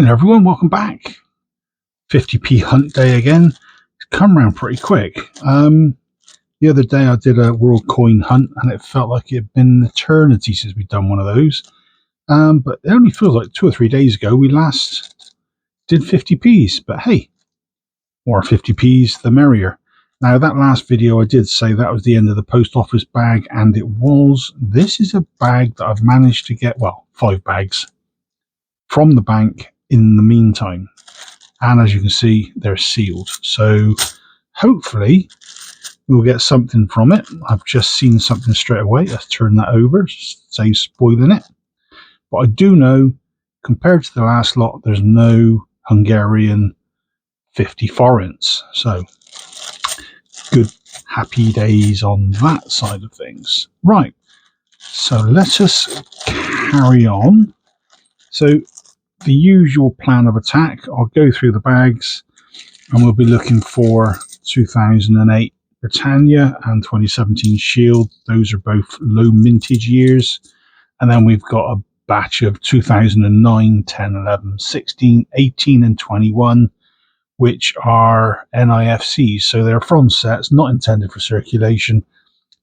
Hello everyone, welcome back. 50p hunt day again. It's come around pretty quick. The other day I did a world coin hunt and it felt like it had been an eternity since we'd done one of those. But it only feels like 2 or 3 days ago we last did 50p's. But hey, more 50p's the merrier. Now that last video I did say that was the end of the post office bag, and it was. This is a bag that I've managed to get, well, 5 bags from the bank in the meantime. And as you can see, they're sealed. So hopefully we'll get something from it. I've just seen something straight away. Let's turn that over, save spoiling it. But I do know, compared to the last lot, there's no Hungarian 50 forints. So good, happy days on that side of things. Right. So let us carry on. So the usual plan of attack, I'll go through the bags and we'll be looking for 2008 Britannia and 2017 Shield. Those are both low mintage years. And then we've got a batch of 2009, 10, 11, 16, 18 and 21, which are NIFCs. So they're from sets, not intended for circulation.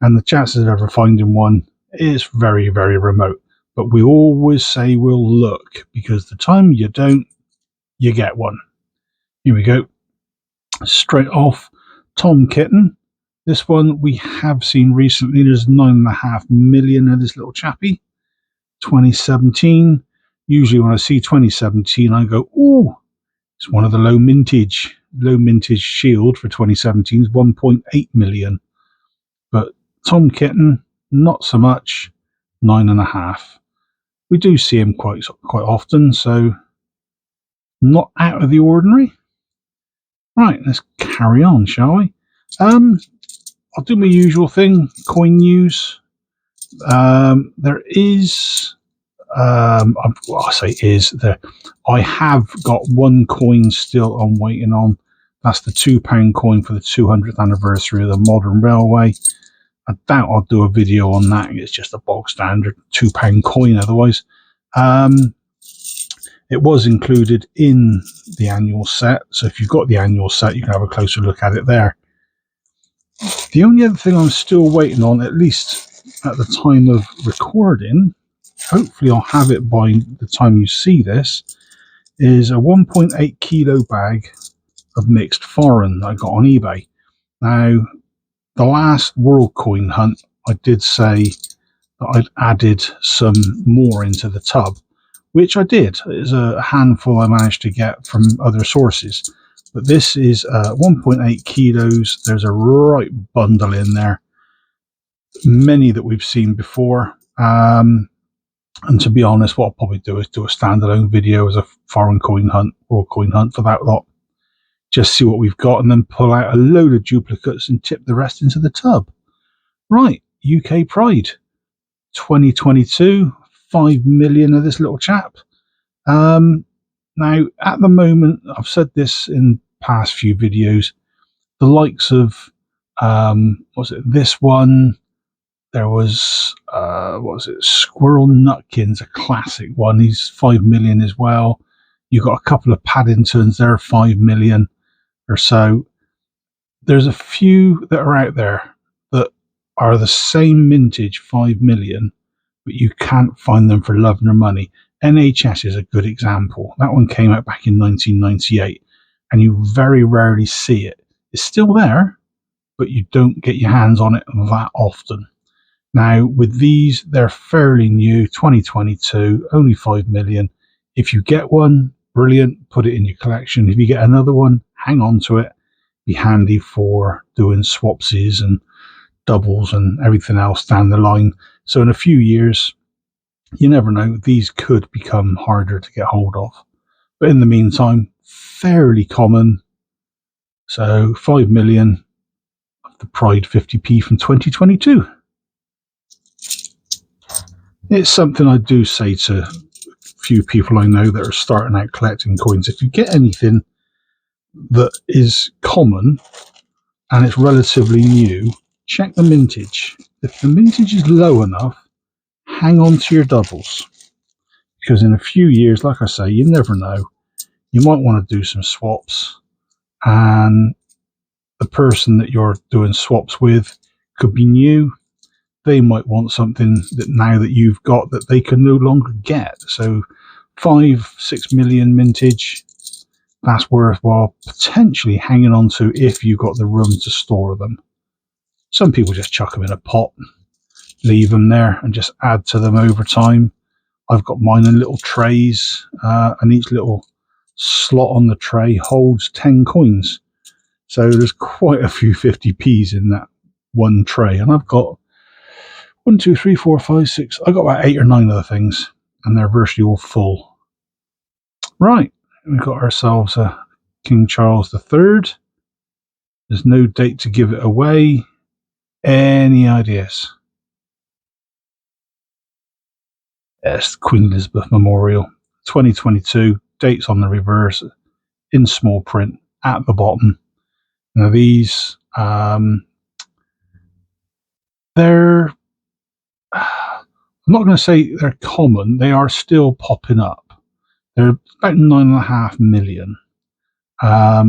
And the chances of ever finding one is very, very remote. But we always say we'll look, because the time you don't, you get one. Here we go. Straight off, Tom Kitten. This one we have seen recently. There's 9.5 million of this little chappy. 2017. Usually when I see 2017, I go, ooh, it's one of the low mintage Shield for 2017 is 1.8 million. But Tom Kitten, not so much. 9.5. We do see him quite often, so not out of the ordinary. Right, let's carry on, shall we? I'll do my usual thing, coin news. There is, well, I say is there. I have got one coin still I'm waiting on. That's the £2 coin for the 200th anniversary of the modern railway. I doubt I'll do a video on that. It's just a bog standard £2 coin otherwise. It was included in the annual set, so if you've got the annual set, you can have a closer look at it there. The only other thing I'm still waiting on, at least at the time of recording, hopefully I'll have it by the time you see this, is a 1.8 kilo bag of mixed foreign that I got on eBay. Now, the last world coin hunt, I did say that I'd added some more into the tub, which I did. It's a handful I managed to get from other sources. But this is 1.8 kilos. There's a right bundle in there. Many that we've seen before. And to be honest, what I'll probably do is do a standalone video as a foreign coin hunt, world coin hunt for that lot. Just see what we've got and then pull out a load of duplicates and tip the rest into the tub. Right, UK Pride 2022, 5 million of this little chap. Now, at the moment, I've said this in past few videos, the likes of, was it this one? There was, what was it? Squirrel Nutkin's a classic one. He's 5 million as well. You've got a couple of Paddingtons, they're 5 million or so. There's a few that are out there that are the same mintage, 5 million, but you can't find them for love nor money. NHS is a good example. That one came out back in 1998, and you very rarely see it. It's still there, but you don't get your hands on it that often. Now, with these, they're fairly new, 2022, only 5 million. If you get one, brilliant, put it in your collection. If you get another one, hang on to it. Be handy for doing swapsies and doubles and everything else down the line. So in a few years, you never know, these could become harder to get hold of. But in the meantime, fairly common. So 5 million of the Pride 50p from 2022. It's something I do say to a few people I know that are starting out collecting coins. If you get anything that is common and it's relatively new, check the mintage. If the mintage is low enough, hang on to your doubles, because in a few years, like I say, you never know, you might want to do some swaps, and the person that you're doing swaps with could be new. They might want something that now that you've got that they can no longer get. So 5-6 million mintage, that's worthwhile potentially hanging on to if you've got the room to store them. Some people just chuck them in a pot, leave them there and just add to them over time. I've got mine in little trays, and each little slot on the tray holds 10 coins. So there's quite a few 50p's in that one tray. And I've got 1, 2, 3, 4, 5, 6. I've got about 8 or 9 of the things, and they're virtually all full. Right, we've got ourselves a King Charles III. There's no date to give it away. Any ideas? Yes, Queen Elizabeth Memorial, 2022. Dates on the reverse, in small print at the bottom. Now these, they're, I'm not going to say they're common. They are still popping up. They're about 9.5 million. I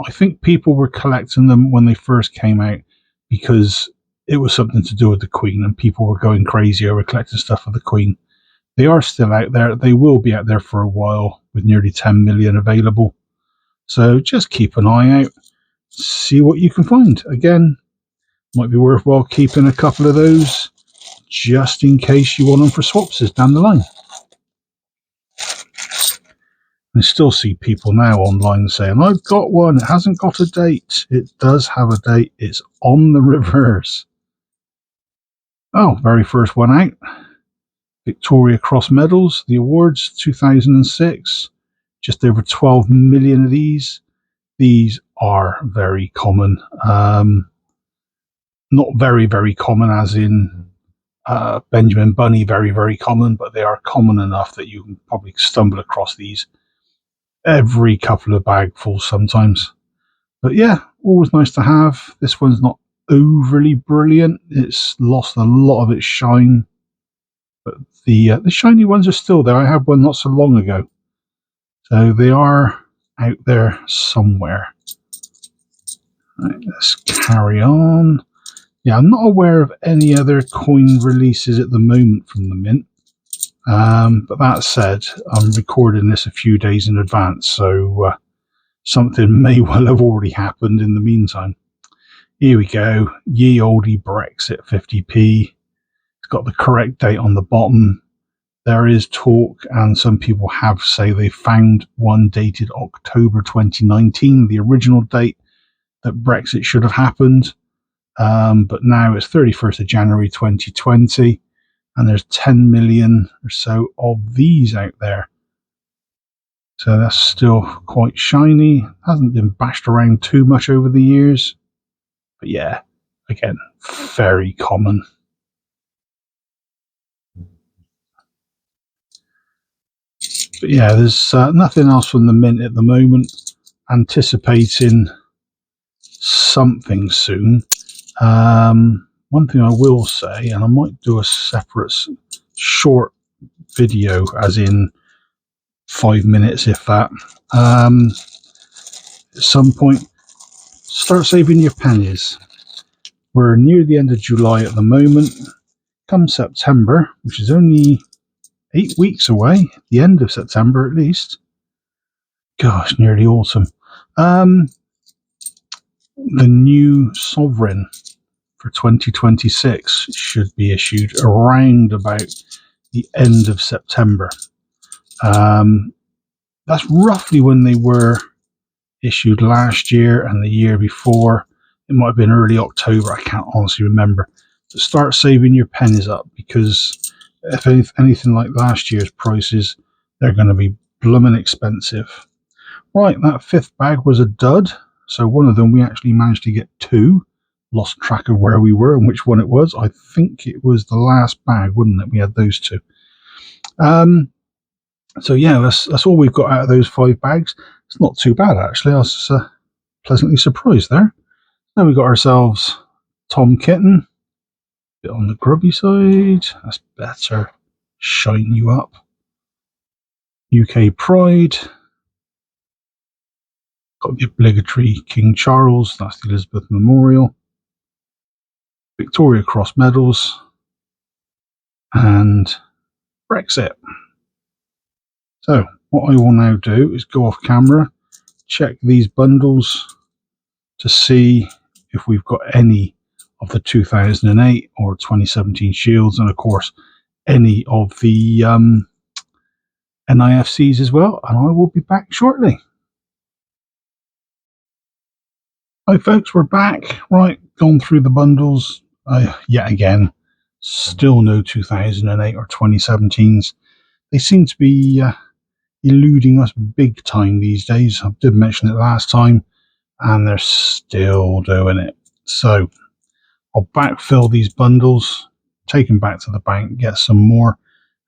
think people were collecting them when they first came out because it was something to do with the Queen, and people were going crazy over collecting stuff for the Queen. They are still out there. They will be out there for a while with nearly 10 million available. So just keep an eye out, see what you can find. Again, might be worthwhile keeping a couple of those just in case you want them for swapses down the line. I still see people now online saying, I've got one, it hasn't got a date. It does have a date, it's on the reverse. Oh, very first one out. Victoria Cross medals, the awards, 2006. Just over 12 million of these. These are very common. Not very, very common as in Benjamin Bunny, very, very common, but they are common enough that you can probably stumble across these every couple of bagfuls sometimes. But yeah, always nice to have. This one's not overly brilliant. It's lost a lot of its shine, but the shiny ones are still there. I had one not so long ago, so they are out there somewhere. Right, let's carry on. Yeah, I'm not aware of any other coin releases at the moment from the mint. But that said, I'm recording this a few days in advance, so something may well have already happened in the meantime. Here we go. Ye olde Brexit 50p. It's got the correct date on the bottom. There is talk, and some people have say they found one dated October 2019, the original date that Brexit should have happened. But now it's 31st of January 2020, and there's 10 million or so of these out there. So that's still quite shiny. Hasn't been bashed around too much over the years. But yeah, again, very common. But yeah, there's nothing else from the mint at the moment. Anticipating something soon. One thing I will say, and I might do a separate short video, as in 5 minutes, if that. At some point, start saving your pennies. We're near the end of July at the moment. Come September, which is only 8 weeks away, the end of September at least. Gosh, nearly autumn. The new sovereign for 2026 should be issued around about the end of September. That's roughly when they were issued last year and the year before. It might have been early October, I can't honestly remember. So start saving your pennies up, because if anything like last year's prices, they're going to be blooming expensive. Right, that fifth bag was a dud. So one of them we actually managed to get two. Lost track of where we were and which one it was. I think it was the last bag, wouldn't it? We had those two. So yeah, that's all we've got out of those 5 bags. It's not too bad, actually. I was pleasantly surprised there. Now we've got ourselves Tom Kitten. Bit on the grubby side. That's better. Shine you up. UK Pride. Got the obligatory King Charles, that's the Elizabeth Memorial, Victoria Cross medals, and Brexit. So what I will now do is go off camera, check these bundles to see if we've got any of the 2008 or 2017 shields, and of course any of the NIFCs as well, and I will be back shortly. Hi folks, we're back. Right, gone through the bundles yet again. Still no 2008 or 2017s. They seem to be eluding us big time these days. I did mention it last time, and they're still doing it. So I'll backfill these bundles, take them back to the bank, get some more.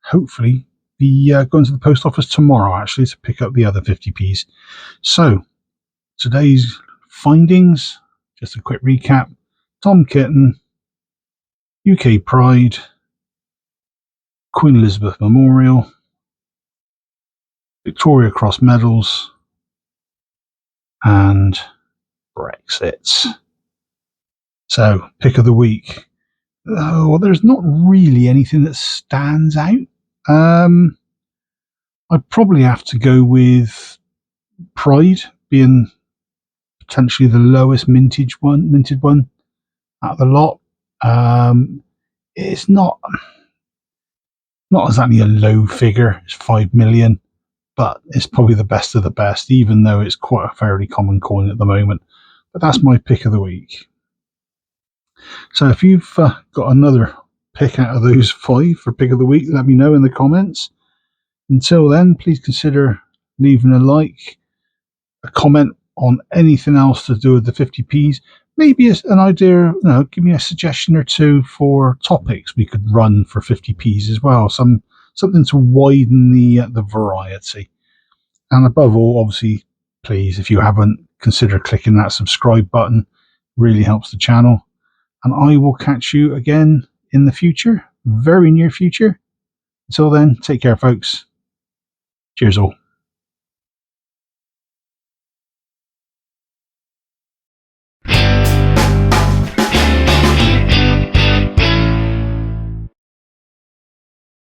Hopefully be going to the post office tomorrow actually to pick up the other 50p's. So today's findings, just a quick recap: Tom Kitten, UK Pride, Queen Elizabeth Memorial, Victoria Cross medals, and Brexit. So pick of the week. Well, there's not really anything that stands out. I'd probably have to go with Pride being potentially the lowest minted one out of the lot. It's not exactly a low figure. It's 5 million, but it's probably the best of the best, even though it's quite a fairly common coin at the moment. But that's my pick of the week. So if you've got another pick out of those 5 for pick of the week, let me know in the comments. Until then, please consider leaving a like, a comment on anything else to do with the 50p's. Maybe an idea, give me a suggestion or two for topics we could run for 50p's as well. Something to widen the variety. And above all, obviously, please, if you haven't, consider clicking that subscribe button. Really helps the channel. And I will catch you again in the future, very near future. Until then, take care, folks. Cheers all.